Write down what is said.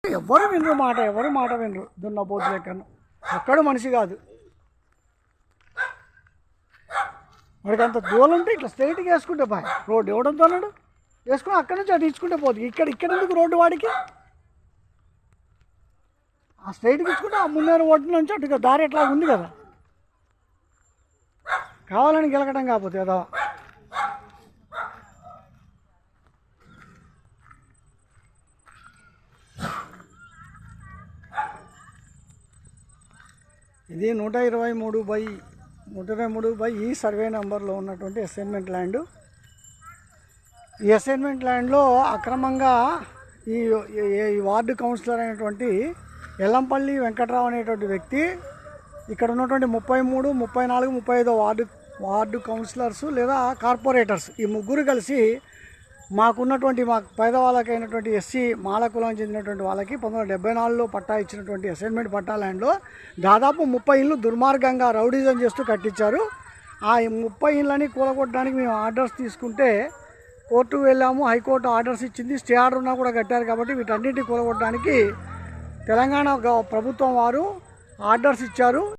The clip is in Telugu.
ఎవరు వినరు మాట, ఎవరు మాట వినరు. దున్నపోతు లెక్కను ఒక్కడు మనిషి కాదు. వాడికి అంత దూరం ఉంటే ఇట్లా స్ట్రైట్గా వేసుకుంటే బాయ్ రోడ్డు ఎవడంతో అన్నాడు వేసుకుని అక్కడి నుంచి అటు ఇచ్చుకుంటే పోతుంది. ఇక్కడ ఎందుకు రోడ్డు వాడికి? ఆ స్ట్రైట్కి ఇచ్చుకుంటే ఆ మున్నేరు ఒడ్డు నుంచి అటు దారి ఎట్లా ఉంది కదా, కావాలని గెలకడం కాకపోతే ఏదో. ఇది 123/123 ఈ సర్వే నెంబర్లో ఉన్నటువంటి అసైన్మెంట్ ల్యాండ్. ఈ అసైన్మెంట్ ల్యాండ్లో అక్రమంగా ఈ వార్డు కౌన్సిలర్ అయినటువంటి ఎల్లంపల్లి వెంకట్రావు అనేటువంటి వ్యక్తి ఇక్కడ ఉన్నటువంటి 33, 34, 35 వార్డు కౌన్సిలర్స్ లేదా కార్పొరేటర్స్ ఈ ముగ్గురు కలిసి మాకు పేదవాళ్ళకైనటువంటి ఎస్సీ మాల కులం చెందినటువంటి వాళ్ళకి 1974లో పట్టా ఇచ్చినటువంటి అసైన్మెంట్ పట్టా ల్యాండ్లో దాదాపు 30 ఇళ్ళు దుర్మార్గంగా రౌడీజం చేస్తూ కట్టించారు. ఆ 30 ఇళ్ళని కూలగొట్టడానికి మేము ఆర్డర్స్ తీసుకుంటే కోర్టుకు వెళ్ళాము. హైకోర్టు ఆర్డర్స్ ఇచ్చింది, స్టే ఆర్డర్ ఉన్నా కూడా కట్టారు. కాబట్టి వీటన్నిటిని కూలగొట్టడానికి తెలంగాణ ప్రభుత్వం వారు ఆర్డర్స్ ఇచ్చారు.